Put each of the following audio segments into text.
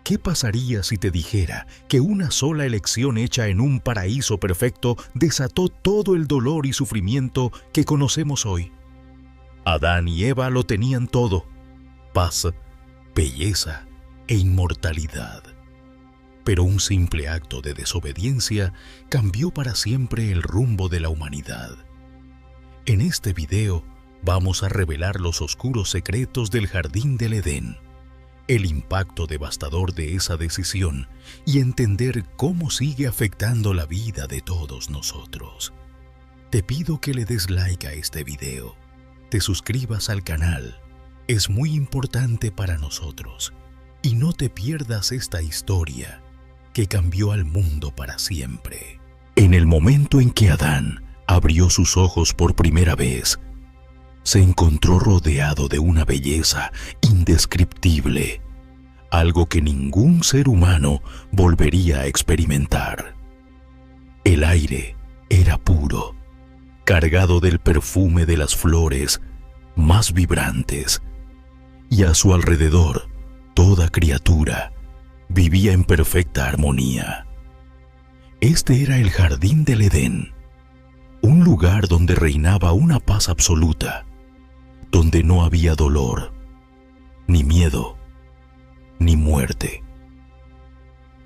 ¿Qué pasaría si te dijera que una sola elección hecha en un paraíso perfecto desató todo el dolor y sufrimiento que conocemos hoy? Adán y Eva lo tenían todo: paz, belleza e inmortalidad. Pero un simple acto de desobediencia cambió para siempre el rumbo de la humanidad. En este video vamos a revelar los oscuros secretos del Jardín del Edén, el impacto devastador de esa decisión y entender cómo sigue afectando la vida de todos nosotros. Te pido que le des like a este video, te suscribas al canal, es muy importante para nosotros, y no te pierdas esta historia que cambió al mundo para siempre. En el momento en que Adán abrió sus ojos por primera vez, se encontró rodeado de una belleza indescriptible, algo que ningún ser humano volvería a experimentar. El aire era puro, cargado del perfume de las flores más vibrantes, y a su alrededor toda criatura vivía en perfecta armonía. Este era el Jardín del Edén, un lugar donde reinaba una paz absoluta, donde no había dolor, ni miedo, ni muerte.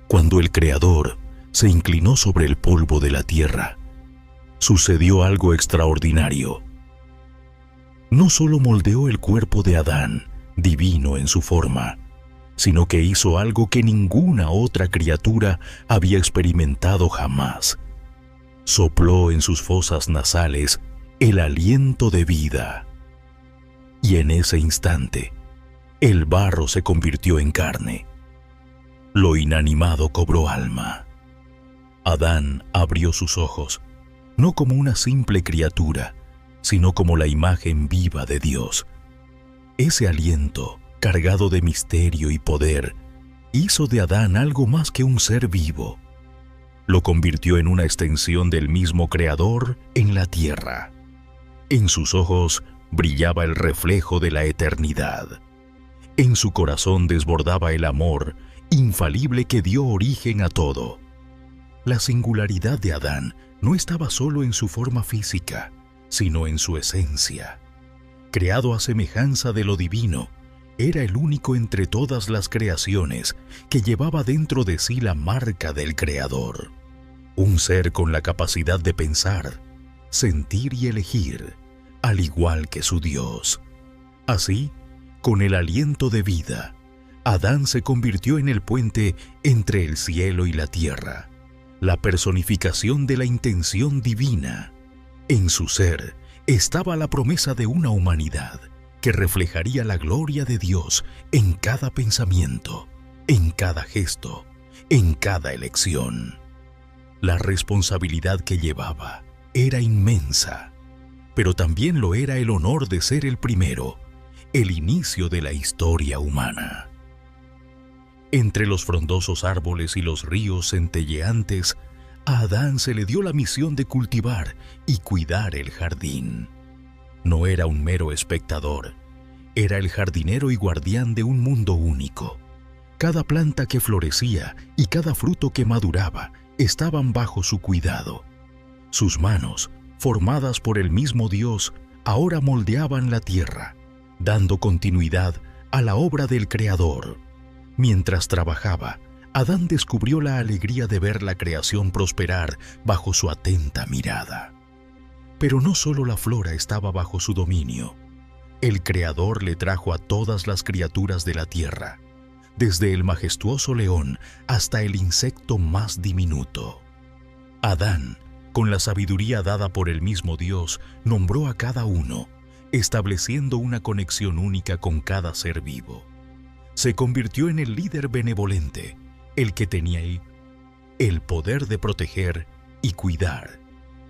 Cuando el Creador se inclinó sobre el polvo de la tierra, sucedió algo extraordinario. No solo moldeó el cuerpo de Adán, divino en su forma, sino que hizo algo que ninguna otra criatura había experimentado jamás. Sopló en sus fosas nasales el aliento de vida. Y en ese instante, el barro se convirtió en carne. Lo inanimado cobró alma. Adán abrió sus ojos, no como una simple criatura, sino como la imagen viva de Dios. Ese aliento, cargado de misterio y poder, hizo de Adán algo más que un ser vivo. Lo convirtió en una extensión del mismo Creador en la tierra. En sus ojos brillaba el reflejo de la eternidad. En su corazón desbordaba el amor infalible que dio origen a todo. La singularidad de Adán no estaba solo en su forma física, sino en su esencia. Creado a semejanza de lo divino, era el único entre todas las creaciones que llevaba dentro de sí la marca del Creador. Un ser con la capacidad de pensar, sentir y elegir, al igual que su Dios. Así, con el aliento de vida, Adán se convirtió en el puente entre el cielo y la tierra, la personificación de la intención divina. En su ser estaba la promesa de una humanidad que reflejaría la gloria de Dios en cada pensamiento, en cada gesto, en cada elección. La responsabilidad que llevaba era inmensa, pero también lo era el honor de ser el primero, el inicio de la historia humana. Entre los frondosos árboles y los ríos centelleantes, a Adán se le dio la misión de cultivar y cuidar el jardín. No era un mero espectador, era el jardinero y guardián de un mundo único. Cada planta que florecía y cada fruto que maduraba estaban bajo su cuidado. Sus manos, formadas por el mismo Dios, ahora moldeaban la tierra, dando continuidad a la obra del Creador. Mientras trabajaba, Adán descubrió la alegría de ver la creación prosperar bajo su atenta mirada. Pero no solo la flora estaba bajo su dominio. El Creador le trajo a todas las criaturas de la tierra, desde el majestuoso león hasta el insecto más diminuto. Adán, con la sabiduría dada por el mismo Dios, nombró a cada uno, estableciendo una conexión única con cada ser vivo. Se convirtió en el líder benevolente, el que tenía el poder de proteger y cuidar,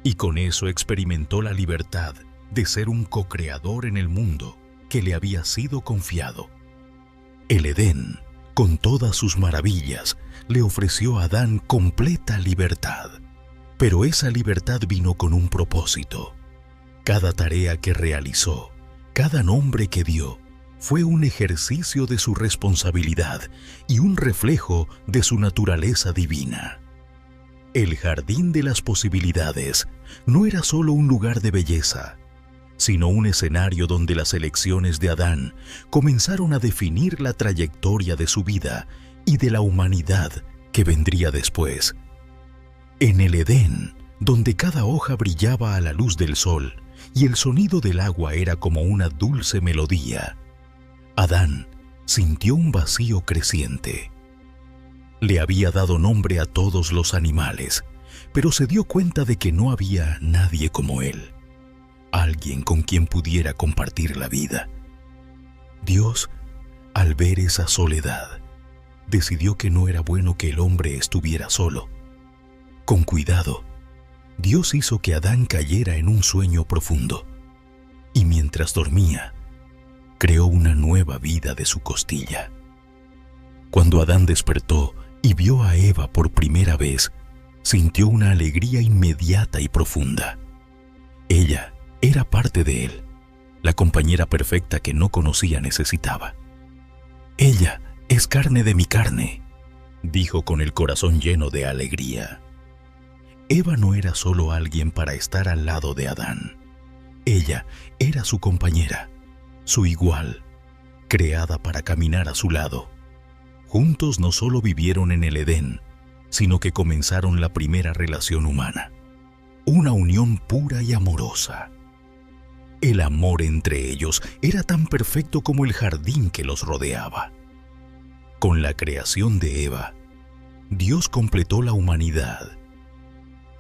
y con eso experimentó la libertad de ser un co-creador en el mundo que le había sido confiado. El Edén, con todas sus maravillas, le ofreció a Adán completa libertad. Pero esa libertad vino con un propósito. Cada tarea que realizó, cada nombre que dio, fue un ejercicio de su responsabilidad y un reflejo de su naturaleza divina. El jardín de las posibilidades no era solo un lugar de belleza, sino un escenario donde las elecciones de Adán comenzaron a definir la trayectoria de su vida y de la humanidad que vendría después. En el Edén, donde cada hoja brillaba a la luz del sol y el sonido del agua era como una dulce melodía, Adán sintió un vacío creciente. Le había dado nombre a todos los animales, pero se dio cuenta de que no había nadie como él, alguien con quien pudiera compartir la vida. Dios, al ver esa soledad, decidió que no era bueno que el hombre estuviera solo. Con cuidado, Dios hizo que Adán cayera en un sueño profundo, y mientras dormía, creó una nueva vida de su costilla. Cuando Adán despertó y vio a Eva por primera vez, sintió una alegría inmediata y profunda. Ella era parte de él, la compañera perfecta que no conocía necesitaba. «Ella es carne de mi carne», dijo con el corazón lleno de alegría. Eva no era solo alguien para estar al lado de Adán. Ella era su compañera, su igual, creada para caminar a su lado. Juntos no solo vivieron en el Edén, sino que comenzaron la primera relación humana, una unión pura y amorosa. El amor entre ellos era tan perfecto como el jardín que los rodeaba. Con la creación de Eva, Dios completó la humanidad.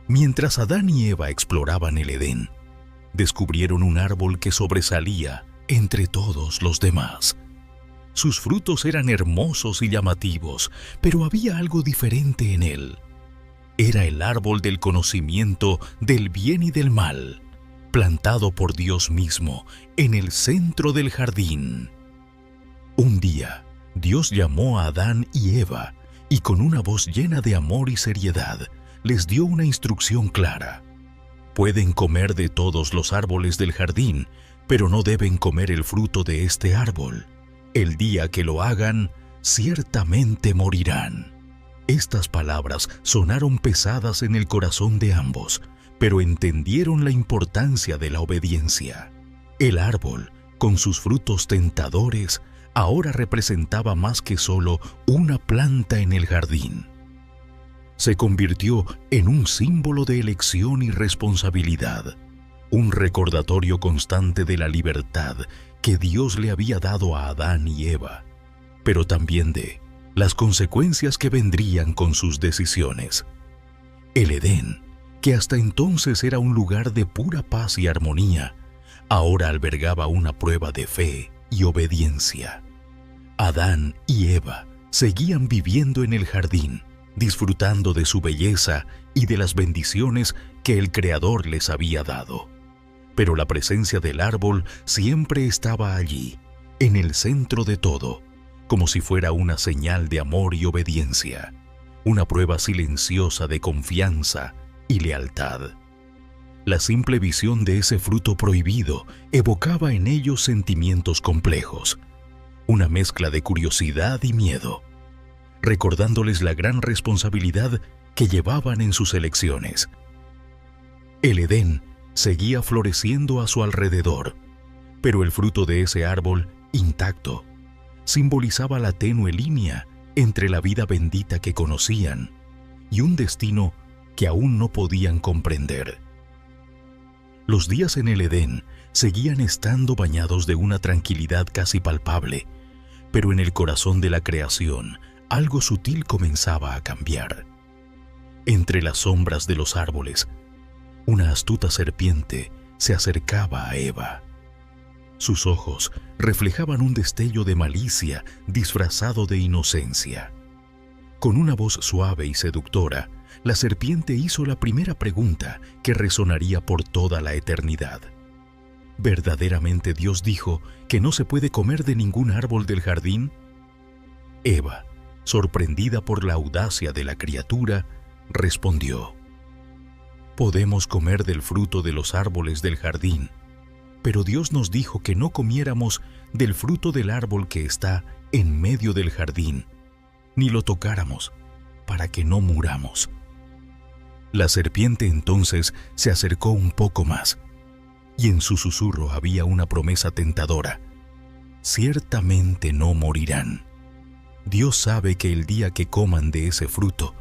Mientras Adán y Eva exploraban el Edén, descubrieron un árbol que sobresalía entre todos los demás. Sus frutos eran hermosos y llamativos, pero había algo diferente en él. Era el árbol del conocimiento del bien y del mal, plantado por Dios mismo en el centro del jardín. Un día, Dios llamó a Adán y Eva y con una voz llena de amor y seriedad, les dio una instrucción clara. Pueden comer de todos los árboles del jardín, pero no deben comer el fruto de este árbol. El día que lo hagan, ciertamente morirán. Estas palabras sonaron pesadas en el corazón de ambos, pero entendieron la importancia de la obediencia. El árbol, con sus frutos tentadores, ahora representaba más que solo una planta en el jardín. Se convirtió en un símbolo de elección y responsabilidad, un recordatorio constante de la libertad que Dios le había dado a Adán y Eva, pero también de las consecuencias que vendrían con sus decisiones. El Edén, que hasta entonces era un lugar de pura paz y armonía, ahora albergaba una prueba de fe y obediencia. Adán y Eva seguían viviendo en el jardín, disfrutando de su belleza y de las bendiciones que el Creador les había dado. Pero la presencia del árbol siempre estaba allí, en el centro de todo, como si fuera una señal de amor y obediencia, una prueba silenciosa de confianza y lealtad. La simple visión de ese fruto prohibido evocaba en ellos sentimientos complejos, una mezcla de curiosidad y miedo, recordándoles la gran responsabilidad que llevaban en sus elecciones. El Edén seguía floreciendo a su alrededor, pero el fruto de ese árbol, intacto, simbolizaba la tenue línea entre la vida bendita que conocían y un destino que aún no podían comprender. Los días en el Edén seguían estando bañados de una tranquilidad casi palpable, pero en el corazón de la creación algo sutil comenzaba a cambiar. Entre las sombras de los árboles, una astuta serpiente se acercaba a Eva. Sus ojos reflejaban un destello de malicia disfrazado de inocencia. Con una voz suave y seductora, la serpiente hizo la primera pregunta que resonaría por toda la eternidad. ¿Verdaderamente Dios dijo que no se puede comer de ningún árbol del jardín? Eva, sorprendida por la audacia de la criatura, respondió: «Podemos comer del fruto de los árboles del jardín, pero Dios nos dijo que no comiéramos del fruto del árbol que está en medio del jardín, ni lo tocáramos, para que no muramos. La serpiente entonces se acercó un poco más, y en su susurro había una promesa tentadora. Ciertamente no morirán. Dios sabe que el día que coman de ese fruto,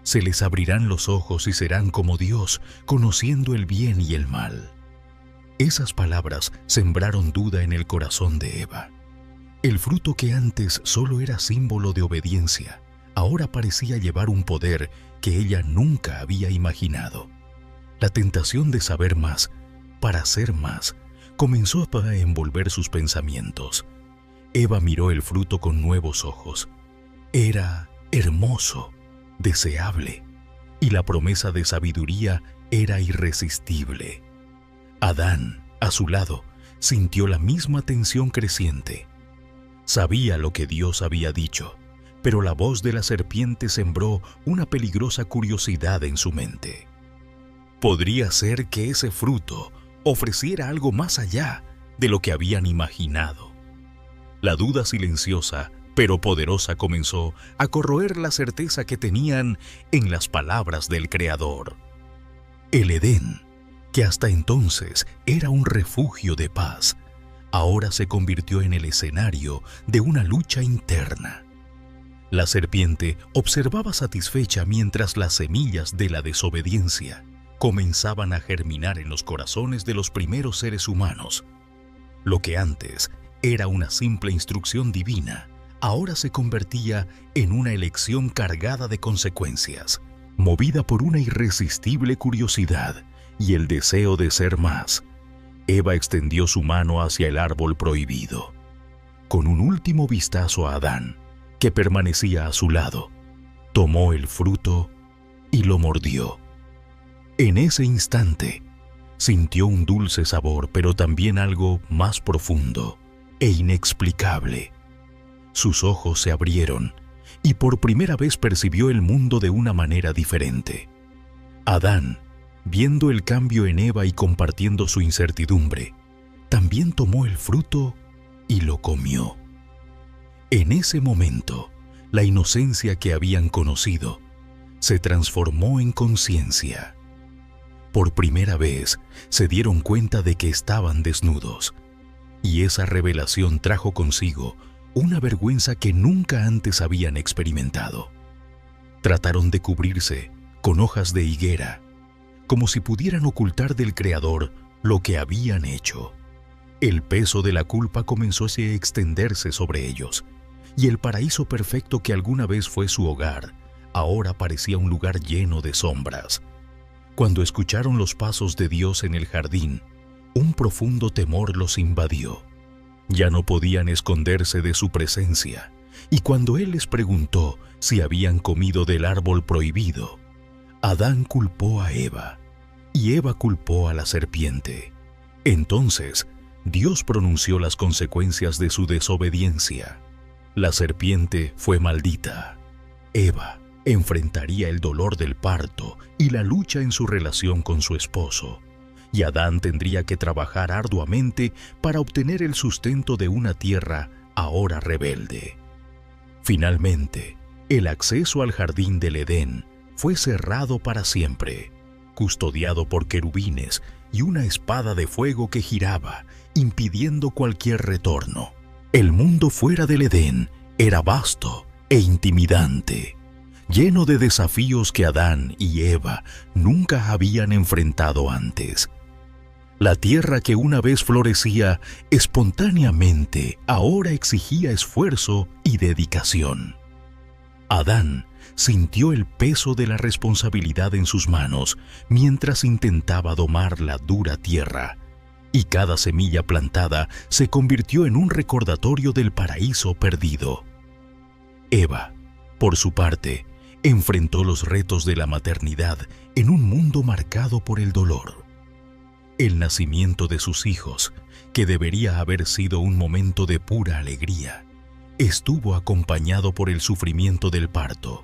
se les abrirán los ojos y serán como Dios, conociendo el bien y el mal. Esas palabras sembraron duda en el corazón de Eva. El fruto que antes solo era símbolo de obediencia, ahora parecía llevar un poder que ella nunca había imaginado. La tentación de saber más, para hacer más, comenzó a envolver sus pensamientos. Eva miró el fruto con nuevos ojos. Era hermoso, deseable, y la promesa de sabiduría era irresistible. Adán, a su lado, sintió la misma tensión creciente. Sabía lo que Dios había dicho, pero la voz de la serpiente sembró una peligrosa curiosidad en su mente. ¿Podría ser que ese fruto ofreciera algo más allá de lo que habían imaginado? La duda silenciosa, pero poderosa, comenzó a corroer la certeza que tenían en las palabras del Creador. El Edén, que hasta entonces era un refugio de paz, ahora se convirtió en el escenario de una lucha interna. La serpiente observaba satisfecha mientras las semillas de la desobediencia comenzaban a germinar en los corazones de los primeros seres humanos. Lo que antes era una simple instrucción divina, ahora se convertía en una elección cargada de consecuencias, movida por una irresistible curiosidad y el deseo de ser más. Eva extendió su mano hacia el árbol prohibido. Con un último vistazo a Adán, que permanecía a su lado, tomó el fruto y lo mordió. En ese instante, sintió un dulce sabor, pero también algo más profundo e inexplicable. Sus ojos se abrieron y por primera vez percibió el mundo de una manera diferente. Adán, viendo el cambio en Eva y compartiendo su incertidumbre, también tomó el fruto y lo comió. En ese momento, la inocencia que habían conocido se transformó en conciencia. Por primera vez se dieron cuenta de que estaban desnudos, y esa revelación trajo consigo una vergüenza que nunca antes habían experimentado. Trataron de cubrirse con hojas de higuera, como si pudieran ocultar del Creador lo que habían hecho. El peso de la culpa comenzó a extenderse sobre ellos, y el paraíso perfecto que alguna vez fue su hogar, ahora parecía un lugar lleno de sombras. Cuando escucharon los pasos de Dios en el jardín, un profundo temor los invadió. Ya no podían esconderse de su presencia, y cuando Él les preguntó si habían comido del árbol prohibido, Adán culpó a Eva, y Eva culpó a la serpiente. Entonces, Dios pronunció las consecuencias de su desobediencia. La serpiente fue maldita. Eva enfrentaría el dolor del parto y la lucha en su relación con su esposo, y Adán tendría que trabajar arduamente para obtener el sustento de una tierra ahora rebelde. Finalmente, el acceso al jardín del Edén fue cerrado para siempre, custodiado por querubines y una espada de fuego que giraba, impidiendo cualquier retorno. El mundo fuera del Edén era vasto e intimidante, lleno de desafíos que Adán y Eva nunca habían enfrentado antes. La tierra que una vez florecía espontáneamente ahora exigía esfuerzo y dedicación. Adán sintió el peso de la responsabilidad en sus manos mientras intentaba domar la dura tierra, y cada semilla plantada se convirtió en un recordatorio del paraíso perdido. Eva, por su parte, enfrentó los retos de la maternidad en un mundo marcado por el dolor. El nacimiento de sus hijos, que debería haber sido un momento de pura alegría, estuvo acompañado por el sufrimiento del parto,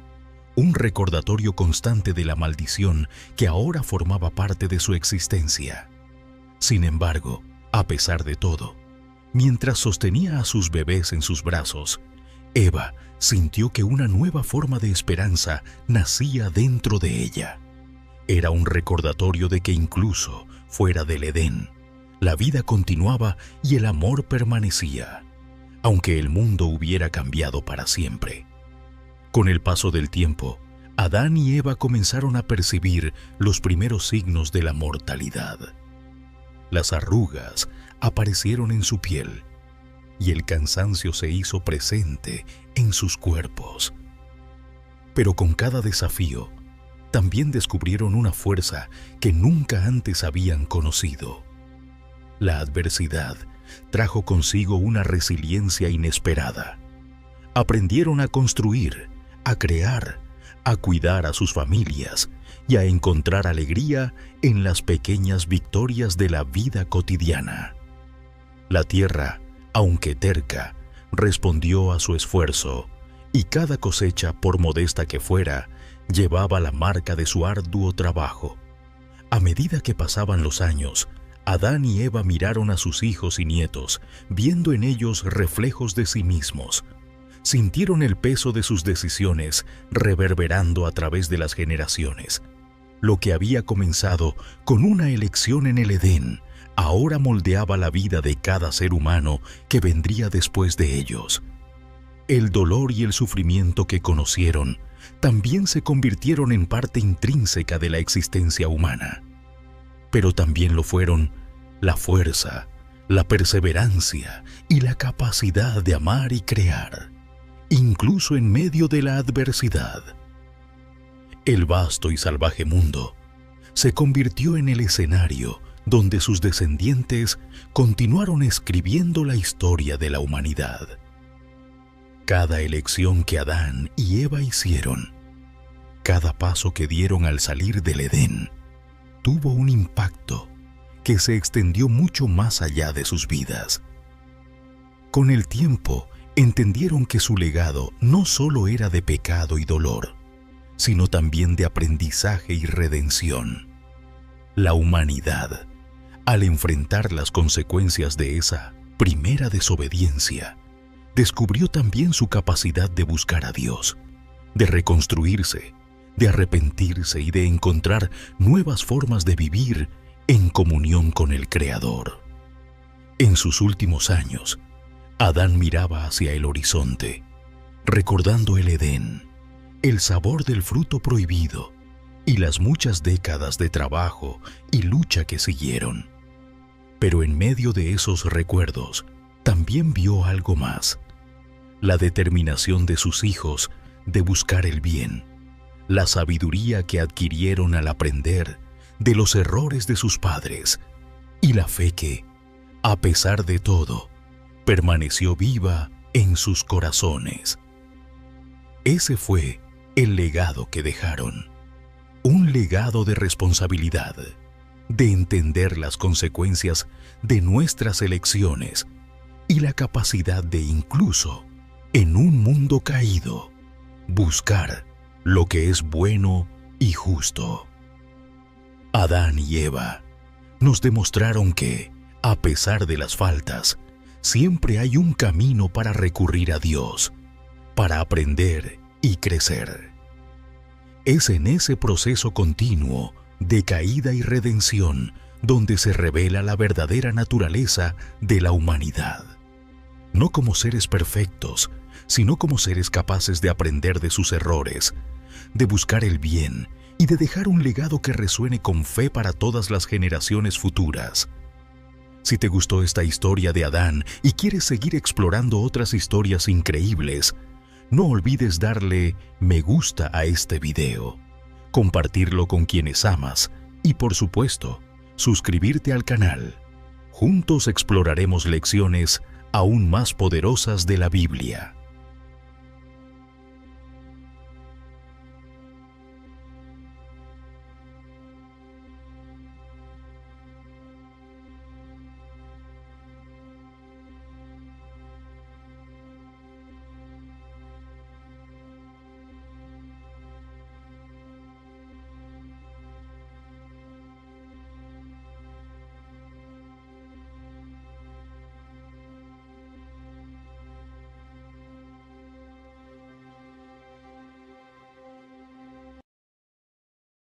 un recordatorio constante de la maldición que ahora formaba parte de su existencia. Sin embargo, a pesar de todo, Mientras sostenía a sus bebés en sus brazos, Eva sintió que una nueva forma de esperanza nacía dentro de ella. Era un recordatorio de que incluso fuera del Edén, la vida continuaba y el amor permanecía, aunque el mundo hubiera cambiado para siempre. Con el paso del tiempo, Adán y Eva comenzaron a percibir los primeros signos de la mortalidad. Las arrugas aparecieron en su piel y el cansancio se hizo presente en sus cuerpos. Pero con cada desafío, también descubrieron una fuerza que nunca antes habían conocido. La adversidad trajo consigo una resiliencia inesperada. Aprendieron a construir, a crear, a cuidar a sus familias y a encontrar alegría en las pequeñas victorias de la vida cotidiana. La tierra, aunque terca, respondió a su esfuerzo, y cada cosecha, por modesta que fuera, llevaba la marca de su arduo trabajo. A medida que pasaban los años, Adán y Eva miraron a sus hijos y nietos, viendo en ellos reflejos de sí mismos. Sintieron el peso de sus decisiones reverberando a través de las generaciones. Lo que había comenzado con una elección en el Edén, ahora moldeaba la vida de cada ser humano que vendría después de ellos. El dolor y el sufrimiento que conocieron también se convirtieron en parte intrínseca de la existencia humana. Pero también lo fueron la fuerza, la perseverancia y la capacidad de amar y crear, incluso en medio de la adversidad. El vasto y salvaje mundo se convirtió en el escenario donde sus descendientes continuaron escribiendo la historia de la humanidad. Cada elección que Adán y Eva hicieron, cada paso que dieron al salir del Edén, tuvo un impacto que se extendió mucho más allá de sus vidas. Con el tiempo, entendieron que su legado no solo era de pecado y dolor, sino también de aprendizaje y redención. La humanidad, al enfrentar las consecuencias de esa primera desobediencia, descubrió también su capacidad de buscar a Dios, de reconstruirse, de arrepentirse y de encontrar nuevas formas de vivir en comunión con el Creador. En sus últimos años, Adán miraba hacia el horizonte, recordando el Edén, el sabor del fruto prohibido y las muchas décadas de trabajo y lucha que siguieron. Pero en medio de esos recuerdos, también vio algo más: la determinación de sus hijos de buscar el bien, la sabiduría que adquirieron al aprender de los errores de sus padres y la fe que, a pesar de todo, permaneció viva en sus corazones. Ese fue el legado que dejaron, un legado de responsabilidad, de entender las consecuencias de nuestras elecciones y la capacidad de incluso, en un mundo caído, buscar lo que es bueno y justo. Adán y Eva nos demostraron que, a pesar de las faltas, siempre hay un camino para recurrir a Dios, para aprender y crecer. Es en ese proceso continuo de caída y redención donde se revela la verdadera naturaleza de la humanidad. No como seres perfectos, sino como seres capaces de aprender de sus errores, de buscar el bien y de dejar un legado que resuene con fe para todas las generaciones futuras. Si te gustó esta historia de Adán y quieres seguir explorando otras historias increíbles, no olvides darle me gusta a este video, compartirlo con quienes amas y, por supuesto, suscribirte al canal. Juntos exploraremos lecciones aún más poderosas de la Biblia.